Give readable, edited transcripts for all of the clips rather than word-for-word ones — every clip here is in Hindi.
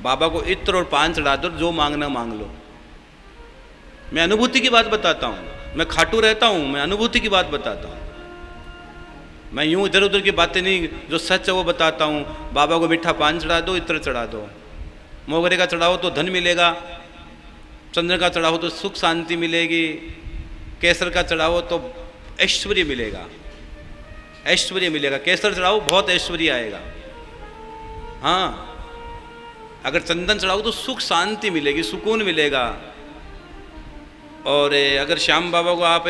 बाबा को इत्र और पान चढ़ा दो, जो मांगना मांग लो। मैं अनुभूति की बात बताता हूँ, मैं खाटू रहता हूँ, मैं अनुभूति की बात बताता हूँ। मैं यूं इधर उधर की बातें नहीं, जो सच है वो बताता हूँ। बाबा को मीठा पान चढ़ा दो, इत्र चढ़ा दो। मोगरे का चढ़ाओ तो धन मिलेगा, चंद्र का चढ़ाओ तो सुख शांति मिलेगी, केसर का चढ़ाओ तो ऐश्वर्य मिलेगा, ऐश्वर्य मिलेगा। केसर चढ़ाओ बहुत ऐश्वर्य आएगा। हाँ, अगर चंदन चढ़ाओ तो सुख शांति मिलेगी, सुकून मिलेगा। और अगर श्याम बाबा को आप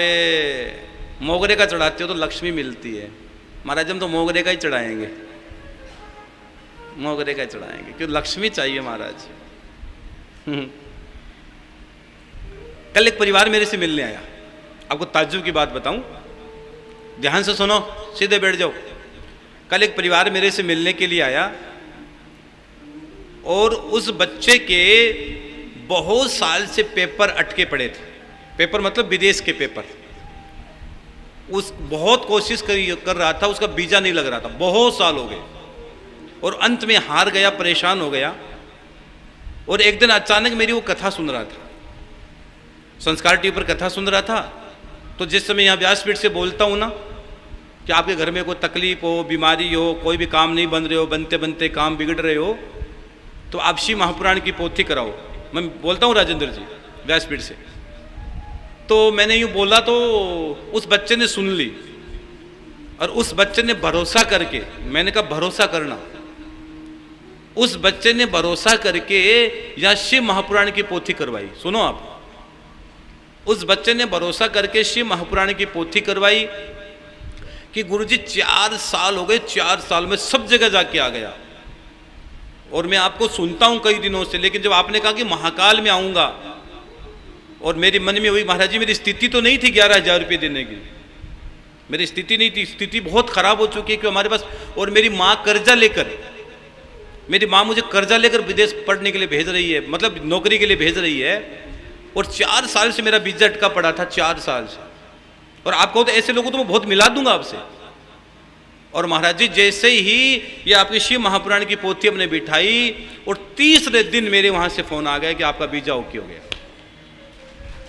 मोगरे का चढ़ाते हो तो लक्ष्मी मिलती है। महाराज हम तो मोगरे का ही चढ़ाएंगे, मोगरे का चढ़ाएंगे, क्यों? लक्ष्मी चाहिए महाराज। कल एक परिवार मेरे से मिलने आया, आपको ताज्जुब की बात बताऊं, ध्यान से सुनो, सीधे बैठ जाओ। कल एक परिवार मेरे से मिलने के लिए आया और उस बच्चे के बहुत साल से पेपर अटके पड़े थे। पेपर मतलब विदेश के पेपर। उस बहुत कोशिश कर रहा था, उसका वीजा नहीं लग रहा था, बहुत साल हो गए, और अंत में हार गया, परेशान हो गया। और एक दिन अचानक मेरी वो कथा सुन रहा था, संस्कार टीवी पर कथा सुन रहा था। तो जिस समय यहाँ व्यासपीठ से बोलता हूँ ना कि आपके घर में कोई तकलीफ हो, बीमारी हो, कोई भी काम नहीं बन रहे हो, बनते बनते काम बिगड़ रहे हो, तो आप शिव महापुराण की पोथी कराओ। मैं बोलता हूँ राजेंद्र जी व्यासपीठ से। तो मैंने यूँ बोला तो उस बच्चे ने सुन ली, और उस बच्चे ने भरोसा करके, मैंने कहा भरोसा करना, उस बच्चे ने भरोसा करके यहाँ शिव महापुराण की पोथी करवाई। सुनो आप, उस बच्चे ने भरोसा करके शिव महापुराण की पोथी करवाई कि गुरुजी 4 साल हो गए, 4 साल में सब जगह जाके आ गया। और मैं आपको सुनता हूं कई दिनों से, लेकिन जब आपने कहा कि महाकाल में आऊंगा, और मेरी मन में हुई महाराज जी मेरी स्थिति तो नहीं थी 11,000 रुपये देने की, मेरी स्थिति नहीं थी, स्थिति बहुत खराब हो चुकी है कि हमारे पास, और मेरी माँ कर्जा लेकर, मेरी माँ मुझे कर्जा लेकर विदेश पढ़ने के लिए भेज रही है, मतलब नौकरी के लिए भेज रही है, और 4 साल से मेरा वीजा अटका पड़ा था, 4 साल से। और आप कहो तो ऐसे लोगों तो मैं बहुत मिला दूंगा आपसे। और महाराज जी जैसे ही ये आपकी शिव महापुराण की पोथी हमने बिठाई, और तीसरे दिन मेरे वहां से फोन आ गया कि आपका वीजा ओके हो गया।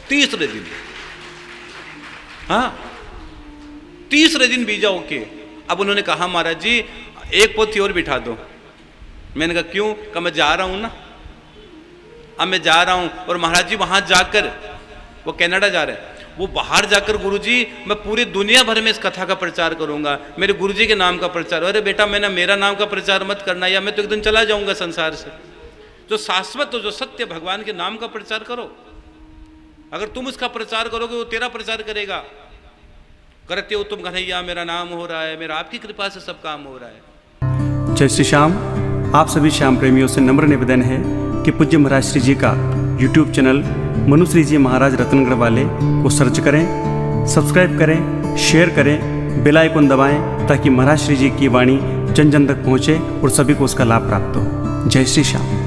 तीसरे दिन, हाँ तीसरे दिन वीजा ओके। अब उन्होंने कहा महाराज जी एक पोथी और बिठा दो। मैंने कहा क्यों? कहा मैं जा रहा हूं ना, अब मैं जा रहा हूं। और महाराज जी वहां जाकर, वो कनाडा जा रहे हैं, वो बाहर जाकर गुरुजी मैं पूरी दुनिया भर में इस कथा का प्रचार करूंगा, मेरे गुरुजी के नाम का प्रचार। अरे बेटा मैंने मेरा नाम का प्रचार मत करना, या मैं तो एक दिन चला जाऊंगा संसार से। जो शाश्वत हो, जो सत्य भगवान के नाम का प्रचार करो। अगर तुम उसका प्रचार करोगे वो तेरा प्रचार करेगा। करते हो तुम कन्हैया मेरा नाम हो रहा है, मेरा आपकी कृपा से सब काम हो रहा है। जय श्री श्याम। आप सभी श्याम प्रेमियों से नम्र निवेदन है कि पूज्य महाराज श्री जी का YouTube चैनल मनुश्री जी महाराज रतनगढ़ वाले को सर्च करें, सब्सक्राइब करें, शेयर करें, बेल आइकन दबाएं, ताकि महाराज श्री जी की वाणी जन जन तक पहुँचे और सभी को उसका लाभ प्राप्त हो। जय श्री श्याम।